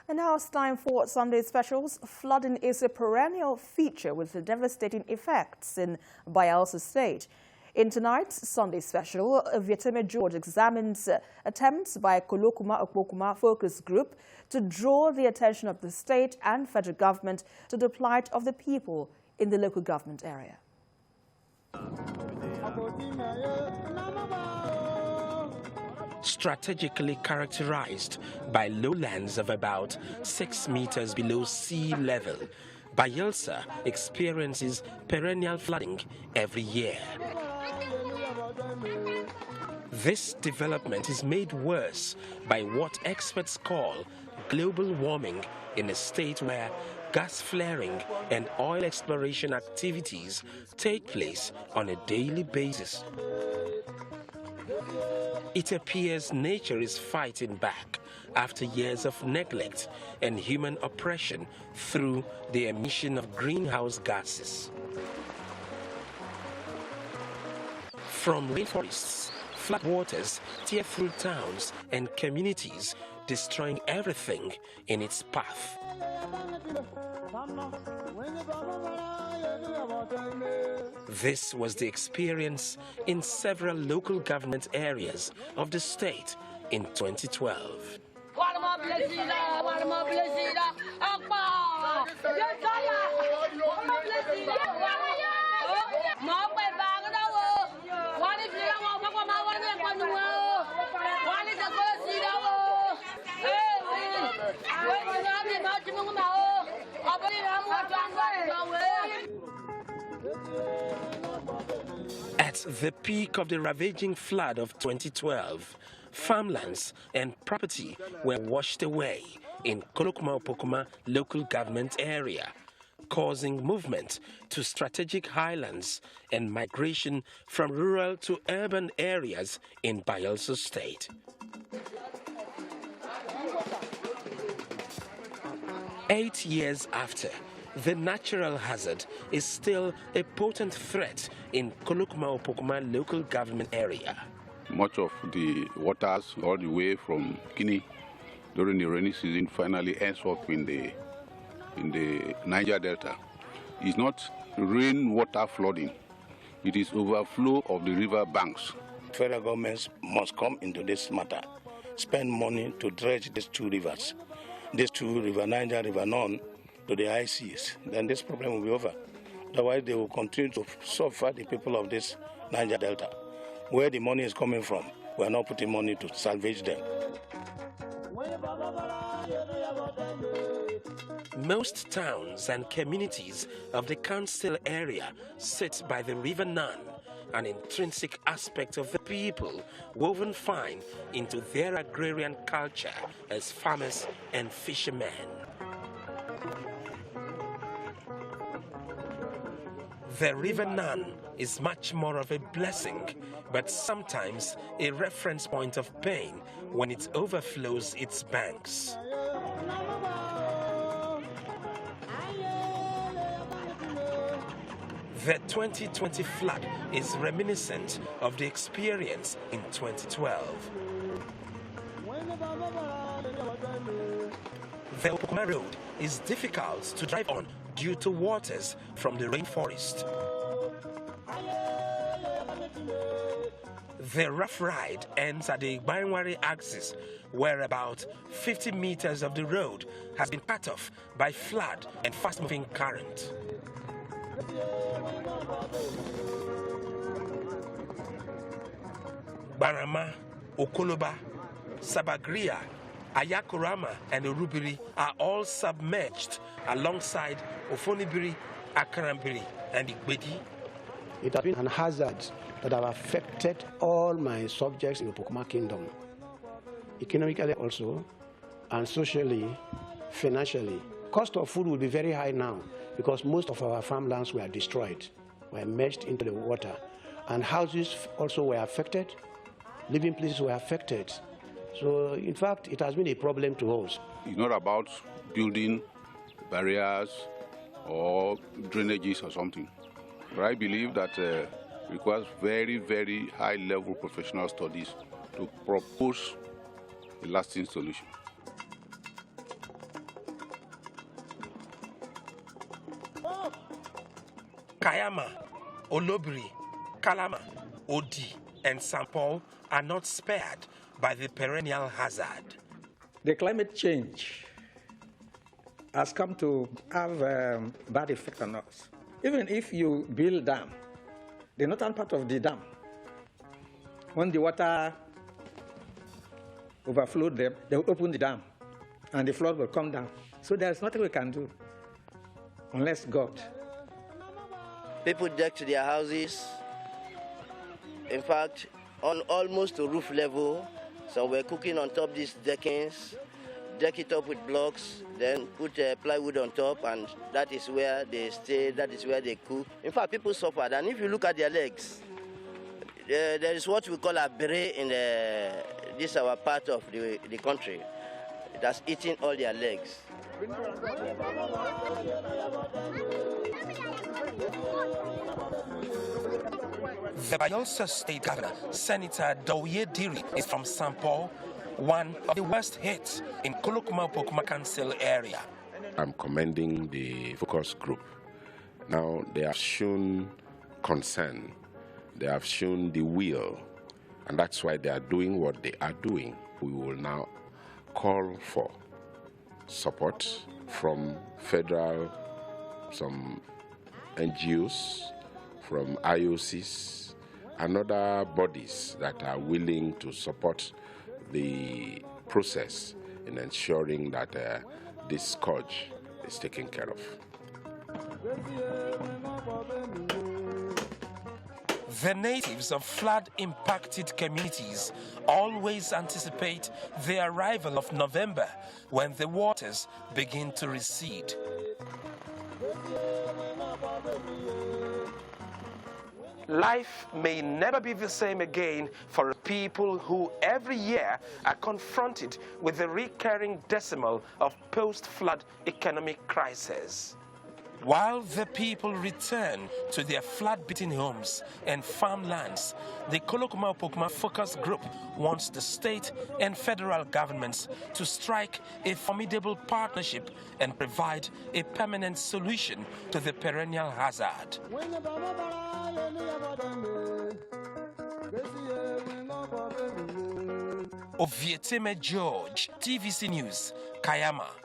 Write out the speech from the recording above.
And now it's time for Sunday Specials. Flooding is a perennial feature with devastating effects in Bayelsa State. In tonight's Sunday Special, Vietnam George examines attempts by Kolokuma focus group to draw the attention of the state and federal government to the plight of the people in the local government area. Strategically characterized by lowlands of about 6 meters below sea level, Bayelsa experiences perennial flooding every year. This development is made worse by what experts call global warming in a state where gas flaring and oil exploration activities take place on a daily basis. It appears nature is fighting back after years of neglect and human oppression through the emission of greenhouse gases. From rainforests, floodwaters tear through towns and communities, destroying everything in its path. This was the experience in several local government areas of the state in 2012. At the peak of the ravaging flood of 2012, farmlands and property were washed away in Kolokuma local government area, causing movement to strategic highlands and migration from rural to urban areas in Bayelsa State. Eight years after, the natural hazard is still a potent threat in Kolokuma local government area. Much of the waters all the way from Guinea during the rainy season finally ends up in the Niger Delta. It's not rainwater flooding, it is overflow of the river banks. Federal governments must come into this matter, spend money to dredge these two rivers. These two rivers, Niger, River None, to the high seas, then this problem will be over. Otherwise, they will continue to suffer the people of this Niger Delta. Where the money is coming from, we are not putting money to salvage them. Most towns and communities of the council area sit by the River Nan, an intrinsic aspect of the people woven fine into their agrarian culture as farmers and fishermen. The River Nan is much more of a blessing, but sometimes a reference point of pain when it overflows its banks. The 2020 flood is reminiscent of the experience in 2012. The Kolokuma road is difficult to drive on due to waters from the rainforest. The rough ride ends at the Bainwari axis, where about 50 meters of the road has been cut off by flood and fast-moving current. Barama, Okoloba, Sabagria, Ayakurama and Urubiri are all submerged alongside Ofonibiri, Akarambiri and Igbedi. It has been an hazard that have affected all my subjects in the Pokuma Kingdom, economically also, and socially, financially. Cost of food will be very high now because most of our farmlands were destroyed, were merged into the water, and houses also were affected, living places were affected. So, in fact, it has been a problem to us. It's not about building barriers or drainages or something. But I believe that it requires very, very high-level professional studies to propose a lasting solution. Kayama, Olobiri, Kalama, Odi, and St. Paul are not spared by the perennial hazard. The climate change has come to have a bad effect on us. Even if you build dam, the northern part of the dam, when the water overflowed them, they will open the dam and the flood will come down. So there's nothing we can do unless God. People decked their houses. In fact, on almost to roof level. So we're cooking on top these deckings, deck it up with blocks, then put plywood on top, and that is where they stay, that is where they cook. In fact, people suffered, and if you look at their legs, there is what we call a beret in this our part of the country. That's eating all their legs. The Bayelsa State Governor, Senator Douye Diri, is from St. Paul, one of the worst hit in Kolokuma Council area. I'm commending the focus group. Now, they have shown concern, they have shown the will, and that's why they are doing what they are doing. We will now call for support from federal, some NGOs, from IOCs, and other bodies that are willing to support the process in ensuring that this scourge is taken care of. The natives of flood-impacted communities always anticipate the arrival of November when the waters begin to recede. Life may never be the same again for people who every year are confronted with the recurring decimal of post-flood economic crisis. While the people return to their flood-beaten homes and farmlands, the Kolokuma Focus Group wants the state and federal governments to strike a formidable partnership and provide a permanent solution to the perennial hazard. Ovieteme George, TVC News, Kayama.